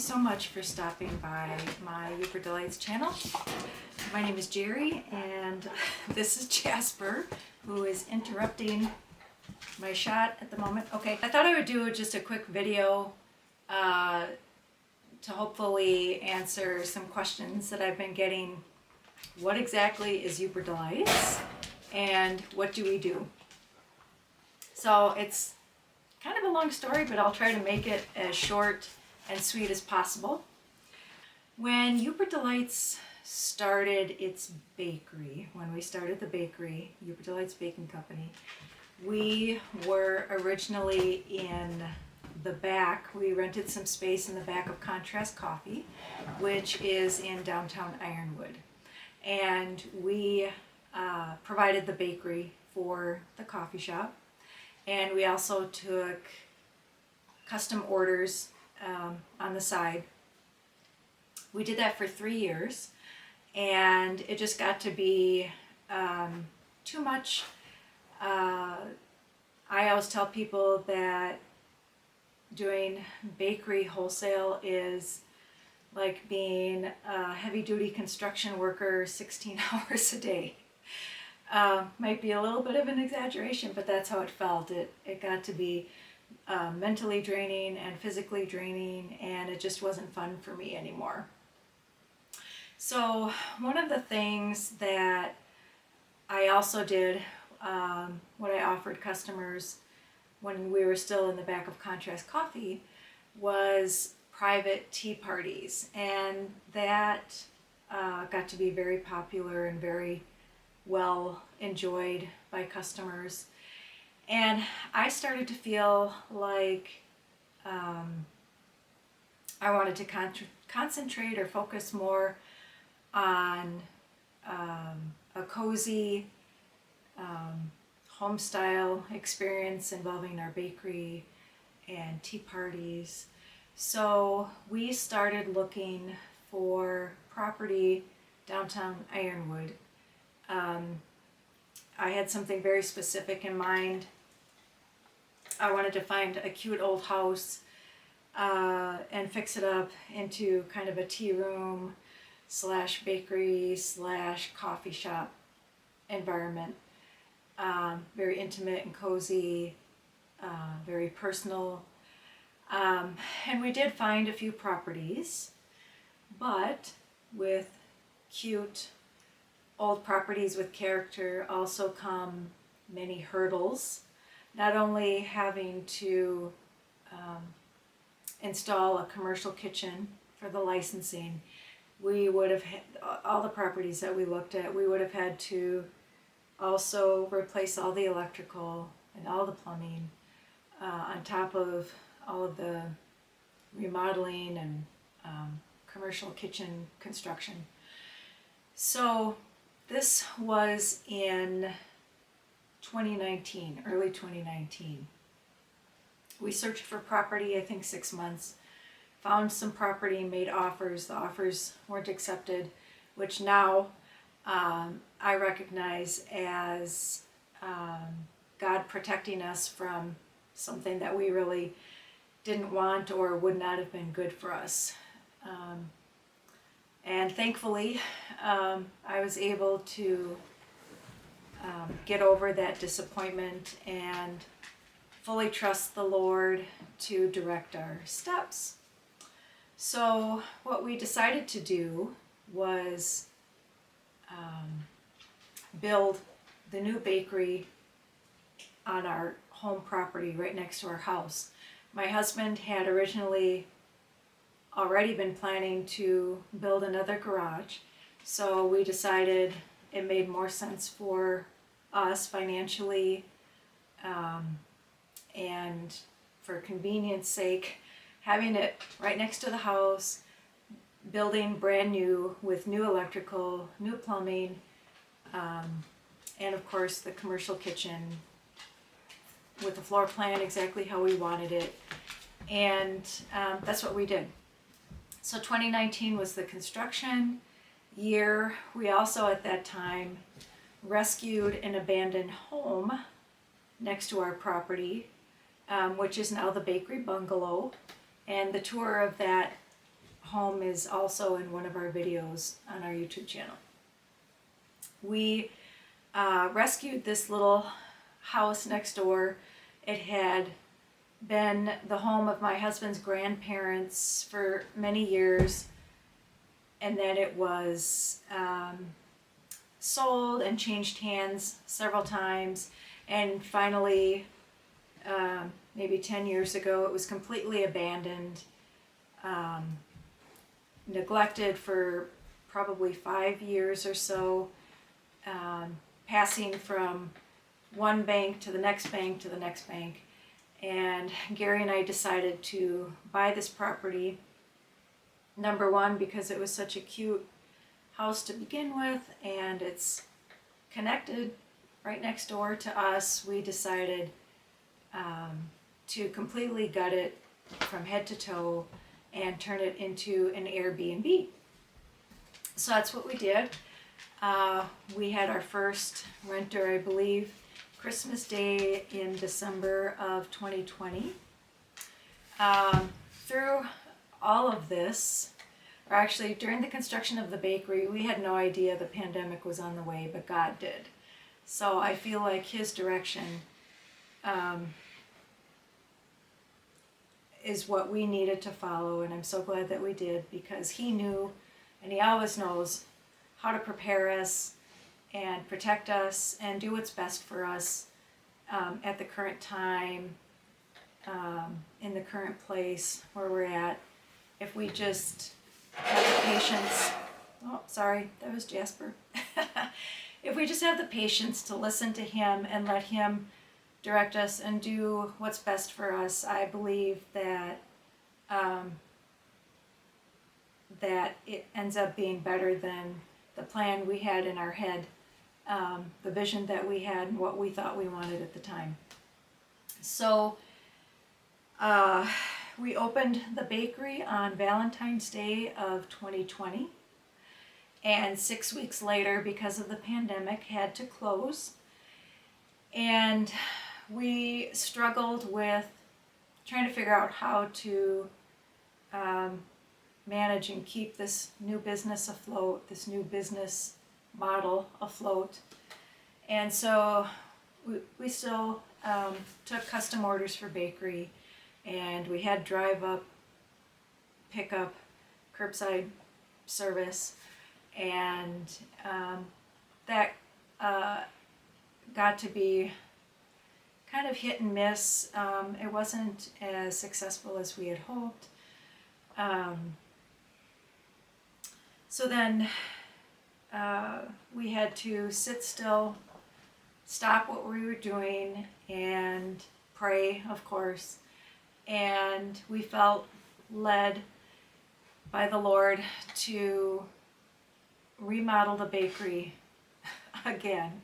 so much for stopping by my Yooper Delights channel. My name is Jerry and this is Jasper, who is interrupting my shot at the moment. Okay, I thought I would do just a quick video to hopefully answer some questions that I've been getting. What exactly is Yooper Delights and what do we do? So it's kind of a long story, but I'll try to make it as short and sweet as possible. When Yooper Delights started its bakery, when we started the bakery, Yooper Delights Baking Company, we were originally in the back. We rented some space in the back of Contrast Coffee, which is in downtown Ironwood. And we provided the bakery for the coffee shop. And we also took custom orders on the side. We did that for 3 years, and it just got to be too much. I always tell people that doing bakery wholesale is like being a heavy-duty construction worker 16 hours a day. Might be a little bit of an exaggeration, but that's how it felt. It got to be mentally draining and physically draining, and it just wasn't fun for me anymore. So one of the things that I also did, what I offered customers when we were still in the back of Contrast Coffee, was private tea parties, and that got to be very popular and very well enjoyed by customers. And I started to feel like I wanted to concentrate or focus more on a cozy home style experience involving our bakery and tea parties. So we started looking for property downtown Ironwood. I had something very specific in mind. I wanted to find a cute old house and fix it up into kind of a tea room slash bakery slash coffee shop environment. Very intimate and cozy, very personal. And we did find a few properties, but with cute old properties with character also come many hurdles. Not only having to install a commercial kitchen for the licensing, we would have had, all the properties that we looked at, we would have had to also replace all the electrical and all the plumbing on top of all of the remodeling and commercial kitchen construction. So this was in 2019, early 2019. We searched for property, I think 6 months, found some property, made offers. The offers weren't accepted, which now I recognize as God protecting us from something that we really didn't want or would not have been good for us. And thankfully, I was able to get over that disappointment and fully trust the Lord to direct our steps. So what we decided to do was build the new bakery on our home property right next to our house. My husband had originally already been planning to build another garage, so we decided it made more sense for us financially and for convenience sake, having it right next to the house, building brand new with new electrical, new plumbing, and of course the commercial kitchen with the floor plan exactly how we wanted it. And that's what we did. So 2019 was the construction year. We also at that time rescued an abandoned home next to our property, which is now the Bakery Bungalow. And the tour of that home is also in one of our videos on our YouTube channel. We rescued this little house next door. It had been the home of my husband's grandparents for many years, and then it was sold and changed hands several times, and finally maybe 10 years ago it was completely abandoned, neglected for probably 5 years or so, passing from one bank to the next bank to the next bank. And Gary and I decided to buy this property, number one, because it was such a cute house to begin with, and it's connected right next door to us. We decided to completely gut it from head to toe and turn it into an Airbnb. So that's what we did. We had our first renter, I believe, Christmas Day in December of 2020. Through all of this, or actually during the construction of the bakery, we had no idea the pandemic was on the way, but God did. So I feel like His direction is what we needed to follow, and I'm so glad that we did, because He knew, and He always knows, how to prepare us and protect us and do what's best for us at the current time, in the current place where we're at. If we just have the patience, oh, sorry, that was Jasper. If we just have the patience to listen to Him and let Him direct us and do what's best for us, I believe that that it ends up being better than the plan we had in our head, the vision that we had and what we thought we wanted at the time. So we opened the bakery on Valentine's Day of 2020, and 6 weeks later, because of the pandemic, had to close. And we struggled with trying to figure out how to manage and keep this new business afloat, this new business model afloat. And so we still took custom orders for bakery, and we had drive up, pick up, curbside service, and that got to be kind of hit and miss. It wasn't as successful as we had hoped. So then we had to sit still, stop what we were doing, and pray, of course. And we felt led by the Lord to remodel the bakery again,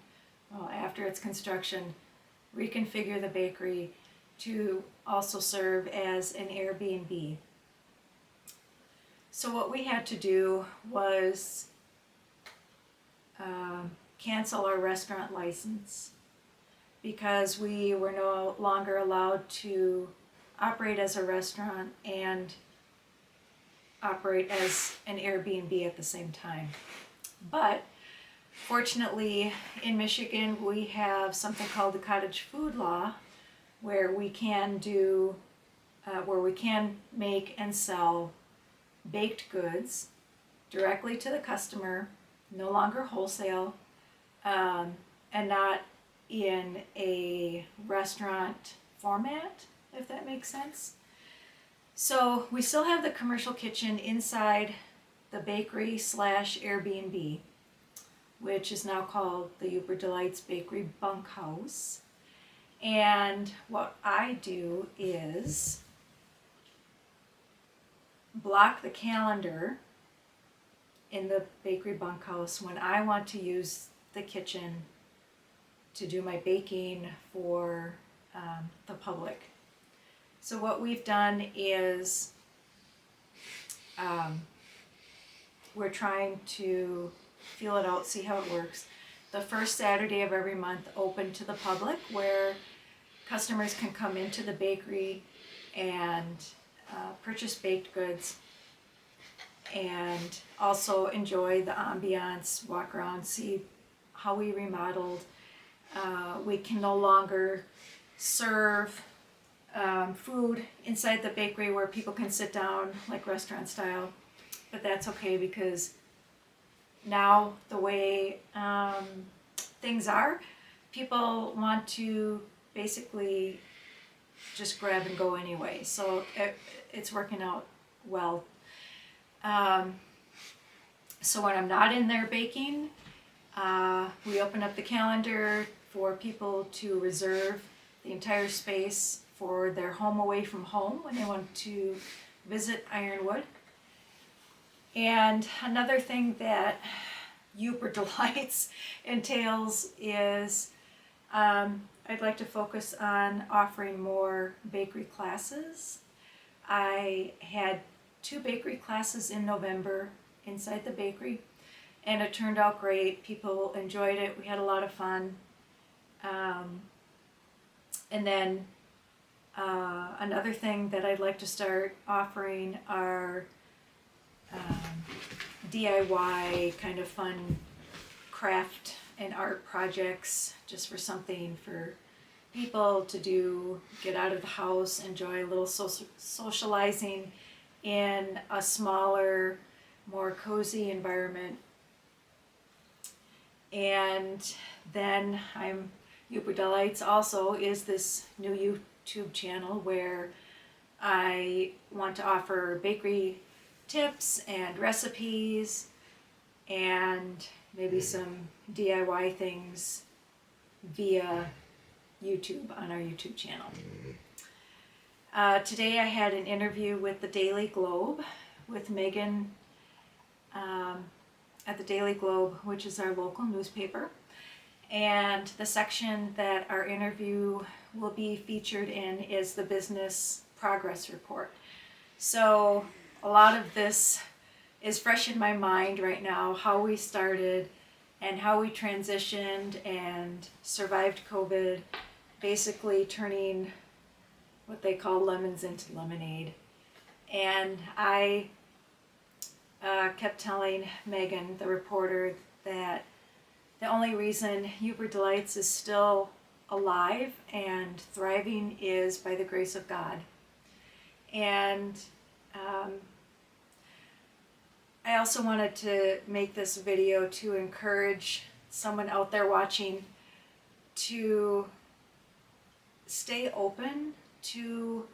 well, after its construction, reconfigure the bakery to also serve as an Airbnb. So what we had to do was cancel our restaurant license, because we were no longer allowed to operate as a restaurant and operate as an Airbnb at the same time. But fortunately, in Michigan, we have something called the cottage food law, where we can do, where we can make and sell baked goods directly to the customer, no longer wholesale, and not in a restaurant format, if that makes sense. So we still have the commercial kitchen inside the bakery / Airbnb, which is now called the Yooper Delights Bakery Bunkhouse. And what I do is block the calendar in the bakery bunkhouse when I want to use the kitchen to do my baking for the public. So what we've done is we're trying to feel it out, see how it works. The first Saturday of every month open to the public, where customers can come into the bakery and purchase baked goods and also enjoy the ambiance, walk around, see how we remodeled. We can no longer serve food inside the bakery where people can sit down like restaurant style, but that's okay because now the way things are, people want to basically just grab and go anyway, so it's working out well. So when I'm not in there baking, we open up the calendar for people to reserve the entire space for their home away from home when they want to visit Ironwood. And another thing that Yooper Delights entails is I'd like to focus on offering more bakery classes. I had 2 bakery classes in November inside the bakery, and it turned out great. People enjoyed it. We had a lot of fun. And then another thing that I'd like to start offering are DIY kind of fun craft and art projects, just for something for people to do, get out of the house, enjoy a little socializing in a smaller, more cozy environment. And then Yooper Delights also is this new YouTube channel where I want to offer bakery tips and recipes and maybe some DIY things via YouTube on our YouTube channel. Today I had an interview with the Daily Globe with Megan at the Daily Globe, which is our local newspaper. And the section that our interview will be featured in is the business progress report. So a lot of this is fresh in my mind right now, how we started and how we transitioned and survived COVID, basically turning what they call lemons into lemonade. And I kept telling Megan, the reporter, that the only reason Yooper Delights is still alive and thriving is by the grace of God. And I also wanted to make this video to encourage someone out there watching to stay open to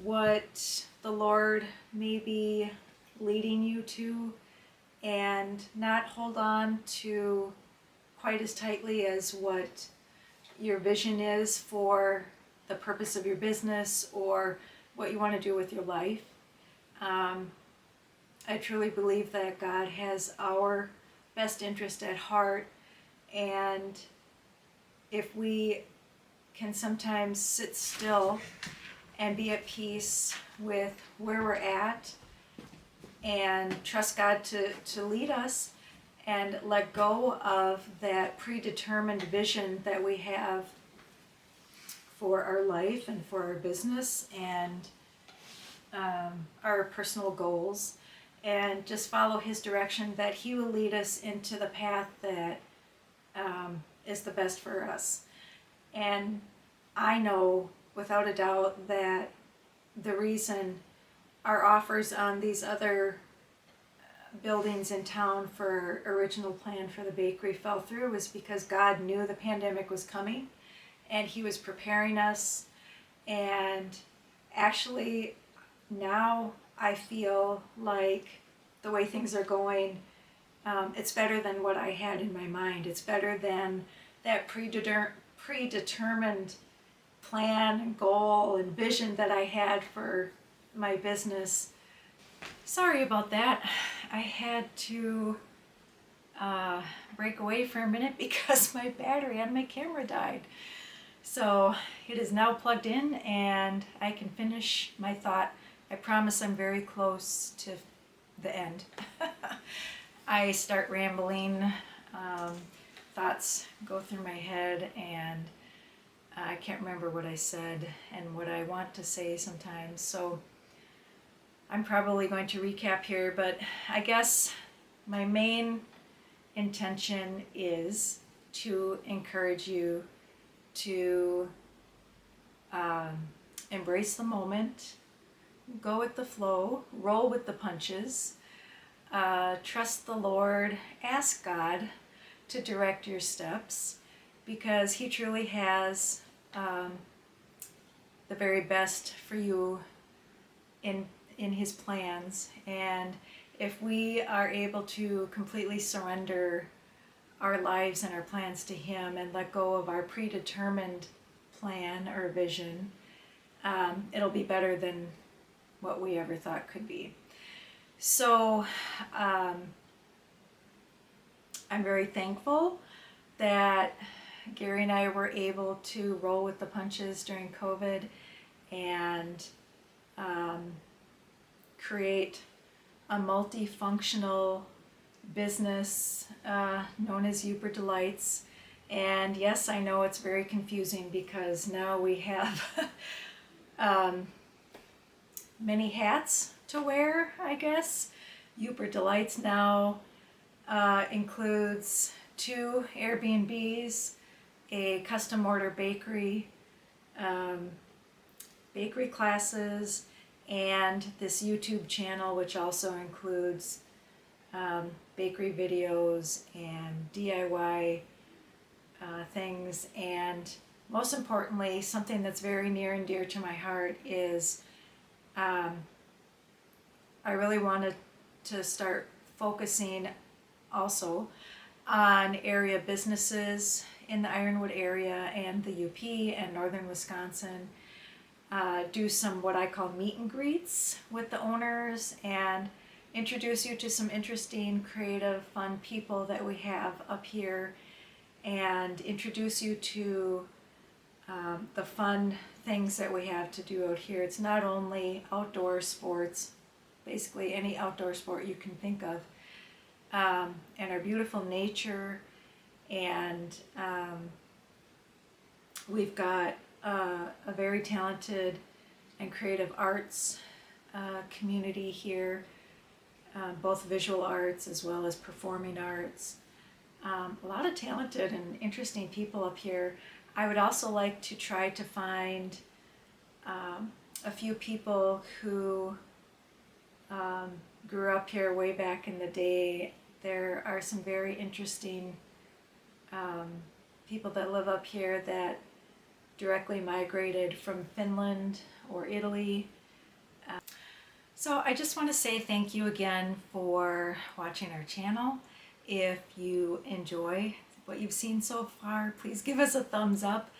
what the Lord may be leading you to, and not hold on to quite as tightly as what your vision is for the purpose of your business or what you want to do with your life. I truly believe that God has our best interest at heart, and if we can sometimes sit still and be at peace with where we're at and trust God to lead us and let go of that predetermined vision that we have for our life and for our business and our personal goals, and just follow His direction, that He will lead us into the path that is the best for us. And I know without a doubt that the reason our offers on these other buildings in town for original plan for the bakery fell through was because God knew the pandemic was coming and He was preparing us. And actually now I feel like the way things are going, it's better than what I had in my mind. It's better than that predetermined plan and goal and vision that I had for my business. Sorry about that. I had to break away for a minute because my battery on my camera died. So it is now plugged in and I can finish my thought. I promise I'm very close to the end. I start rambling, thoughts go through my head, and I can't remember what I said and what I want to say sometimes. So I'm probably going to recap here, but I guess my main intention is to encourage you to embrace the moment, go with the flow, roll with the punches, trust the Lord, ask God to direct your steps, because He truly has the very best for you in His plans. And if we are able to completely surrender our lives and our plans to Him and let go of our predetermined plan or vision, it'll be better than what we ever thought could be. So I'm very thankful that Gary and I were able to roll with the punches during COVID and create a multifunctional business known as Yooper Delights. And yes, I know it's very confusing because now we have many hats to wear, I guess. Yooper Delights now includes 2 Airbnbs, a custom order bakery, bakery classes, and this YouTube channel, which also includes bakery videos and DIY things. And most importantly, something that's very near and dear to my heart is I really wanted to start focusing also on area businesses in the Ironwood area and the UP and northern Wisconsin. Do some what I call meet and greets with the owners and introduce you to some interesting, creative, fun people that we have up here, and introduce you to the fun things that we have to do out here. It's not only outdoor sports, basically any outdoor sport you can think of, and our beautiful nature, and we've got a very talented and creative arts community here, both visual arts as well as performing arts. A lot of talented and interesting people up here. I would also like to try to find a few people who grew up here way back in the day. There are some very interesting people that live up here that directly migrated from Finland or Italy. So I just want to say thank you again for watching our channel. If you enjoy what you've seen so far, please give us a thumbs up,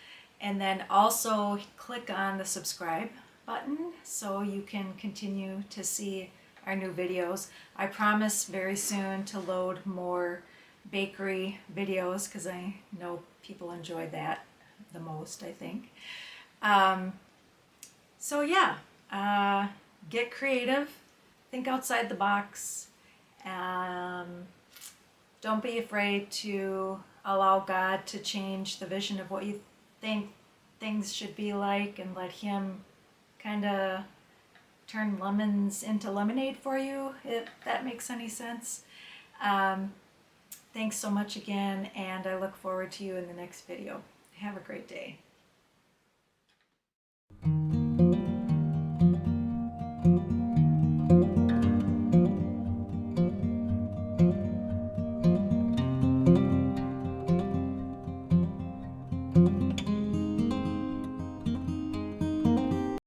and then also click on the subscribe button so you can continue to see our new videos. I promise very soon to load more bakery videos because I know people enjoy that the most, I think. So yeah, get creative, think outside the box. Don't be afraid to allow God to change the vision of what you think things should be like, and let Him kind of turn lemons into lemonade for you, if that makes any sense. Thanks so much again, and I look forward to you in the next video. Have a great day.